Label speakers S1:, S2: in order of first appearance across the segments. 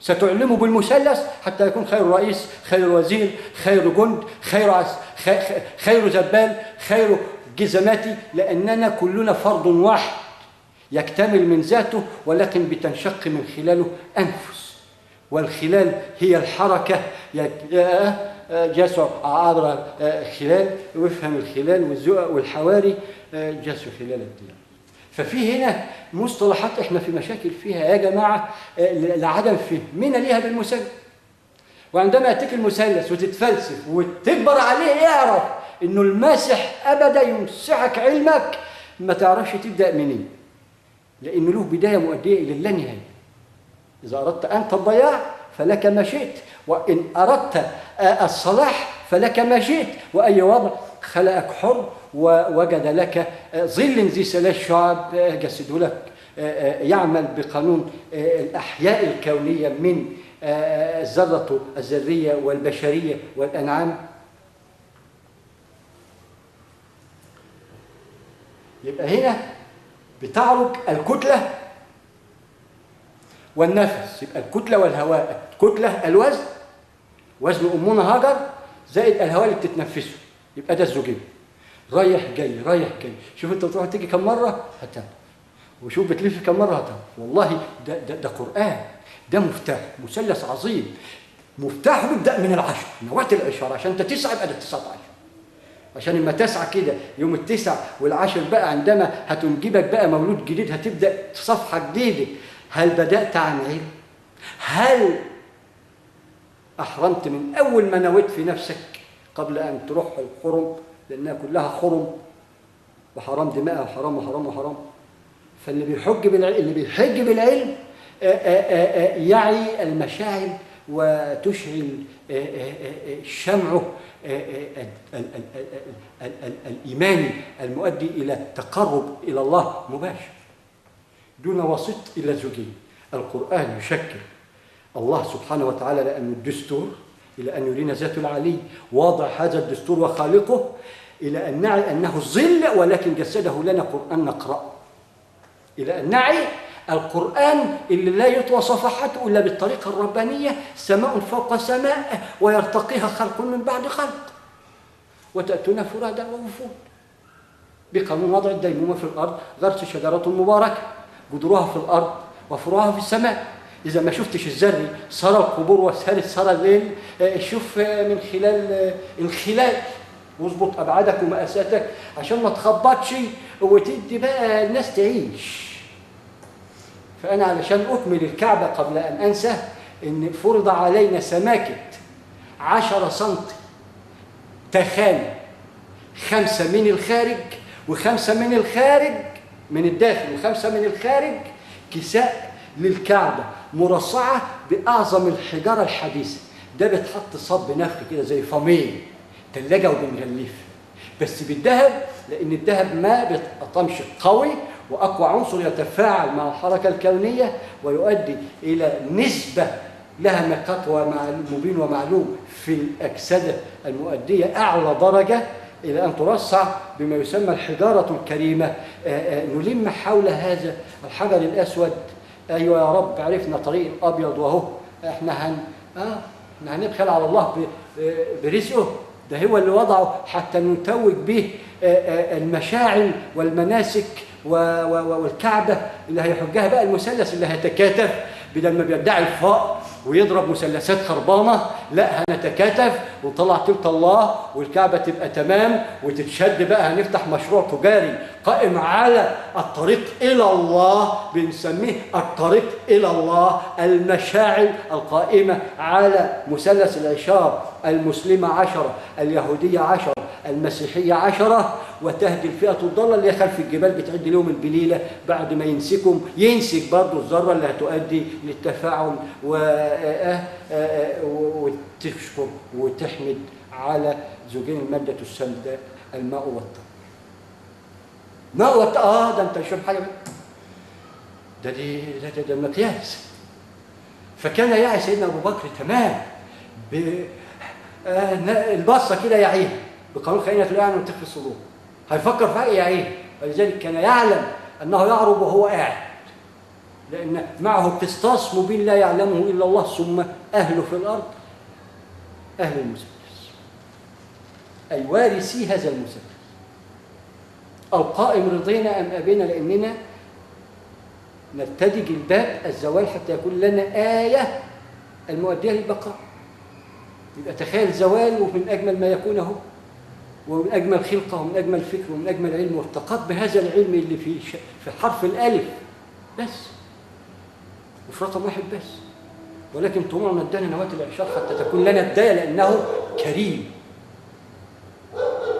S1: ستعلمه بالمثلث حتى يكون خير رئيس، خير وزير، خير جند، خير زبال، خير جزماتي، لأننا كلنا فرد واحد يكتمل من ذاته، ولكن بتنشق من خلاله أنفس، والخلال هي الحركة. جاسوا عبر خلال، وافهم الخلال والزقق والحواري جاسوا خلال الدين. ففي هنا مصطلحات احنا في مشاكل فيها يا جماعة لعدم فهمنا ليها بالمثلث. وعندما يأتيك المثلث وتتفلسف وتكبر عليه، اعرف انه الماسح ابدا يمسحك علمك، ما تعرفش تبدأ منين، لانه له بداية مؤدية الى اللانهاية. اذا اردت انت الضياع فلك ما شئت، وان اردت الصلاح فلك ما شئت، واي وضع خلقك حر ووجد لك ظل ذي ثلاث شعب جسده لك يعمل بقانون الأحياء الكونية من الذرة الذرية والبشرية والأنعام. يبقى هنا بتعرج الكتلة والنفس. يبقى الكتلة والهواء، الكتلة الوزن، وزن أمنا هاجر زائد الهواء اللي بتتنفسه، يبقى ده الزوجين رايح جاي رايح جاي. شوف انت بتروح تيجي كم مره هتعرف، وشوف بتلف كم مره هتعرف. والله ده قرآن، ده مفتاح، مثلث عظيم. مفتاحه بيبدا من العشر، نواة الاشاره، عشان انت تسعى يبقى ده 19، عشان اما تسعى كده يوم التسع والعشر بقى عندما هتنجبك بقى مولود جديد، هتبدا صفحه جديده. هل بدات عن علم؟ هل احرمت من اول ما نويت في نفسك قبل ان تروح الحرم؟ لأنها كلها خرم وحرام دماء وحرام وحرام وحرام. فاللي بيحج بالعلم يعي المشاعر وتشعل شمعه الإيماني المؤدي إلى التقرب إلى الله مباشر دون وسط إلى زوجين. القرآن يشكل الله سبحانه وتعالى لأنه الدستور، إلى أن يرينا ذات العلي واضع هذا الدستور وخالقه، إلى أن نعي أنه الظل ولكن جسده لنا قرآن نقرأ، إلى أن نعي القرآن اللي لا يطوى صفحاته إلا بالطريقة الربانية، سماء فوق سماء ويرتقيها خلق من بعد خلق، وتأتون فرادى ووفود بقانون وضع الديمومة في الأرض، غرس شجرة مباركة جذورها في الأرض وفروعها في السماء. إذا ما شفتش الزري سرى القبور والثالث سرى الليل، شوف من خلال الخلال واظبط أبعادك ومقاساتك عشان ما تخبطش وتدي بقى الناس تعيش. فأنا علشان أكمل الكعبة قبل أن أنسى، إن فرض علينا سماكة 10 سنتي تخانة، 5 من الخارج و5 من الخارج من الداخل و5 من الخارج، كساء للكعبة مرصعة بأعظم الحجارة الحديثة. ده بتحط صب نفخ كده زي فمين تلاجة وبنغليف، بس بالذهب، لأن الذهب ما بيتقطمش قوي وأقوى عنصر يتفاعل مع الحركة الكونية ويؤدي إلى نسبة لها مقاط مبين ومعلوم في الأكسدة المؤدية أعلى درجة إلى أن ترصع بما يسمى الحجارة الكريمة. نلم حول هذا الحجر الأسود. أيوة يا رب عرفنا طريق الأبيض، وهو إحنا هنبخل على الله برزقه، ده هو اللي وضعه حتى نتوج به المشاعر والمناسك والكعبة اللي هيحجها بقى المثلث اللي هيتكاتف، بدل ما بيدعي الفقر ويضرب مثلثات خربانة، لا هنتكاتف وطلع تلت الله والكعبة تبقى تمام وتتشد بقى. هنفتح مشروع تجاري قائم على الطريق إلى الله، بنسميه الطريق إلى الله، المشاعر القائمة على مثلث العشار، المسلمة 10، اليهودية 10، المسيحية 10، وتهدي الفئة الضالة اللي خلف الجبال بتعد لهم البليلة بعد ما ينسك برضو الذرة اللي هتؤدي للتفاعل وتشكر وتحمد على زوجين المادة السمداء، الماء والطين. ماء ده انت شوف حاجة ده المقياس. فكان يعي سيدنا أبو بكر تمام البصة كده يعيها بقانون خلينا في الأعين وتخفي الصدور، هيفكر في حاجة يعيها. ولذلك كان يعلم أنه يعرب وهو قاعد، لأن معه قسطاس مبين لا يعلمه إلا الله، ثم أهله في الأرض أهل المثلث، أي وارثي هذا المثلث. القائم رضينا أم أبينا، لأننا نرتدج الباب الزوال حتى يكون لنا آية المؤدية للبقاء. يبقى تخيل زوال ومن أجمل ما يكون هو، ومن أجمل خلقه، ومن أجمل فكر، ومن أجمل علم، وارتقط بهذا العلم اللي في حرف الألف بس، وفي رقم واحد بس. ولكن طموعنا ادانا نواة الإعشار حتى تكون لنا بداية، لأنه كريم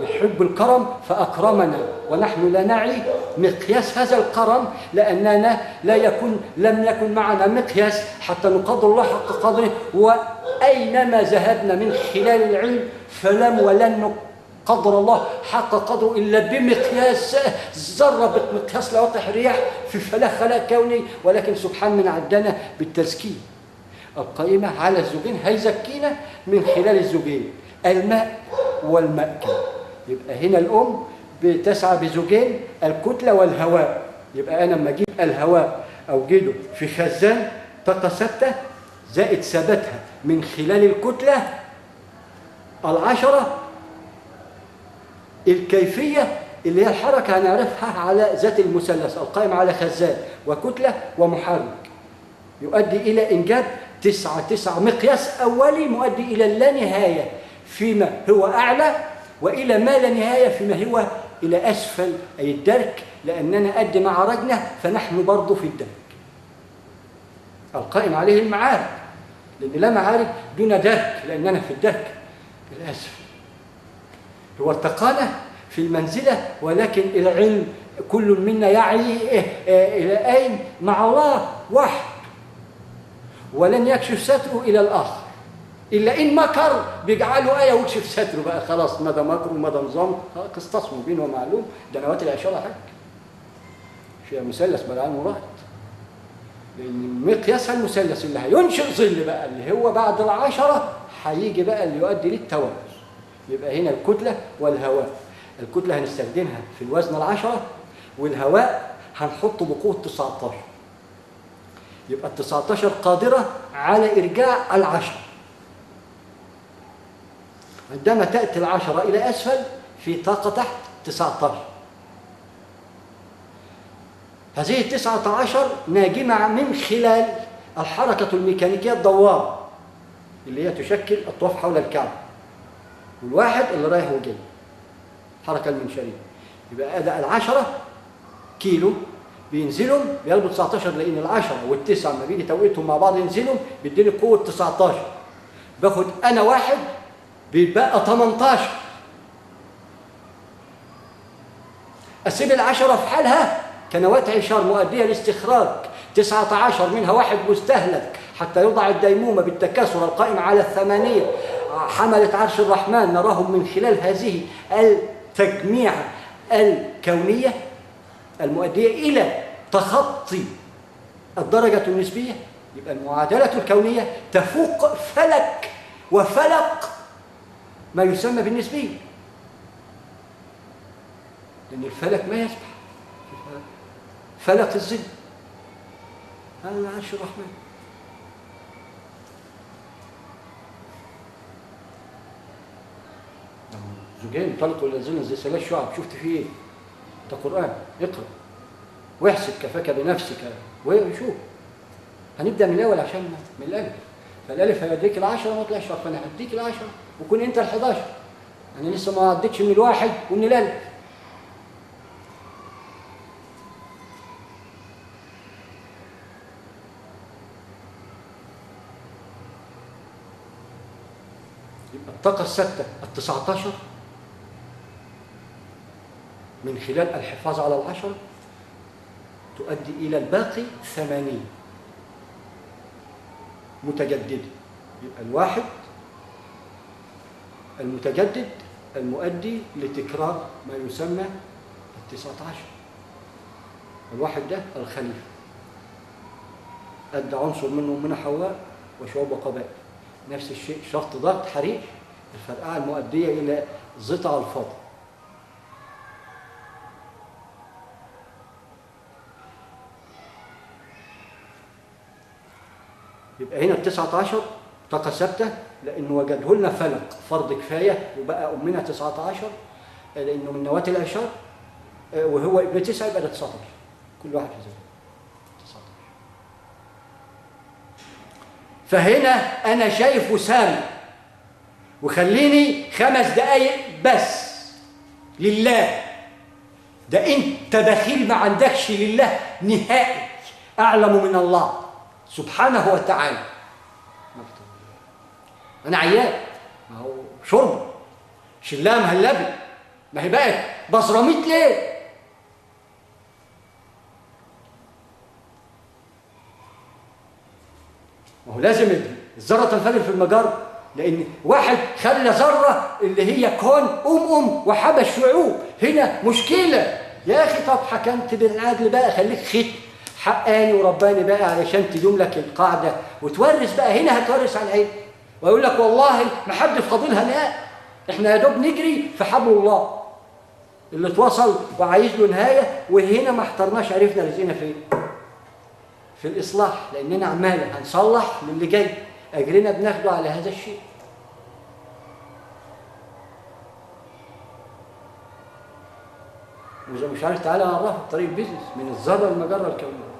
S1: يحب الكرم فأكرمنا، ونحن لا نعي مقياس هذا الكرم، لأننا لم يكن معنا مقياس حتى نقدر الله حق قدره. وأينما ذهبنا من خلال العلم ولن قدر الله حق قدره إلا بمقياس ذرة، بمقياس لواقح الرياح في فلك كوني. ولكن سبحان من عدنا بالتزكية القائمة على الزوجين، هيزكينا من خلال الزوجين الماء والمأكل. يبقى هنا الأم بتسعى بزوجين، الكتلة والهواء. يبقى أنا لما أجيب الهواء أوجده في خزان طاقة ثابتة زائد ثباتها من خلال الكتلة 10، الكيفية اللي هي الحركة هنعرفها على ذات المثلث القائم على خزان وكتلة ومحرك، يؤدي إلى إنجاب 9 مقياس أولي مؤدي إلى اللانهاية فيما هو أعلى، وإلى ما لا نهاية فيما هو إلى أسفل، أي الدرك، لأننا قد ما عرجنا فنحن برضو في الدرك القائم عليه المعارك، لأن لا معارك دون درك، لأننا في الدرك الأسفل. هو ارتقانا في المنزلة، ولكن العلم كل منا يعي إلى أين مع الله واحد، ولن يكشف ستره إلى الآخر إلا إن مكر بيجعله آية ويكشف ستره بقى، خلاص مدى مكر ومدى نظام قسطاس مبين ومعلوم. ده نواه الإعشار حاجة فيها مثلث بلعان مراد، لأن مقياسها المثلث اللي هينشئ ظل بقى، اللي هو بعد 10 هيجي بقى اللي يؤدي للتوازن. يبقى هنا الكتلة والهواء. الكتلة هنستخدمها في الوزن 10، والهواء هنحطه بقوة 19. يبقى 19 قادرة على إرجاع 10. عندما تأتي 10 إلى أسفل في طاقة تحت 19. هذه 19 ناجمة من خلال الحركة الميكانيكية الدوارة اللي هي تشكل أطواف حول الكعبة، والواحد اللي رايح وجاي حركة المنشارية. يبقى أداء 10 كيلو بينزلوا بيقلبوا 19، لأن 10 وال9 لما بيجي توقيتهم مع بعض ينزلوا بيديني قوة 19. باخد أنا واحد بيتبقى 18. أسيب 10 في حالها كنوات عشار مؤدية لاستخراج 19 منها واحد مستهلك حتى يوضع الديمومة بالتكاثر القائم على 8 حملة عرش الرحمن، نراهم من خلال هذه التجميع الكونية المؤدية إلى تخطي الدرجة النسبية. يبقى المعادلة الكونية تفوق فلك وفلق ما يسمى بالنسبية، لأن الفلك ما يسبح، فلك الظل هذا عرش الرحمن. زوجين طلقوا إلى الظل زي 3 شعب، شفت فيه إيه؟ ده قرآن، اقرأ واحسب كفاك بنفسك وشوف. هنبدأ من الأول عشان من الألف، فالألف هيديك 10 وما طلعش، فأنا هديك 10 وكون أنت 11. أنا لسه ما عدتش من الواحد ومن الألف. يبقى الطاقة الثابتة 19 من خلال الحفاظ على 10 تؤدي إلى الباقي 80 متجددة. يبقى الواحد المتجدد المؤدي لتكرار ما يسمى 19. الواحد ده الخليفة، أدى عنصر منه من حواء وشعوب وقبائل. نفس الشيء شرط ضغط حريق الفرقعة المؤدية إلى زطع الفضل. هنا ال 19 طاقة ثابتة، لأنه وجده لنا فلق فرض كفاية وبقى أمنا 19، لأنه من نواة العشار، وهو ابن 9 يبقى ده 19، كل واحد في زمن 19. فهنا أنا شايفه سامع، وخليني 5 دقايق بس لله. ده أنت بخيل ما عندكش لله نهائي، أعلم من الله سبحانه وتعالى. أنا عيان، ما هو شرب شلام هلبي، ما هي بقت بصراميط ليه؟ ما هو لازم الذرة تنفجر في المجرة، لأن واحد خلى ذرة اللي هي كون وحبس شعوب. هنا مشكلة يا أخي. طب حكمت بالعدل بقى، خليك ختم حقاني ورباني بقى علشان تدوم لك القاعدة وتورث بقى. هنا هتورث على العين ويقول لك والله ما حد فاضلها. لا، احنا يا دوب نجري في حبل الله اللي اتوصل وعايز له نهاية، وهنا ما احترناش، عرفنا رزقنا فين؟ في الإصلاح، لأننا عمالة هنصلح للي جاي، أجرنا بناخده على هذا الشيء. وإذا مش عارف تعالى نعرفه طريق البيزنس من الذرة المجرة الكونية.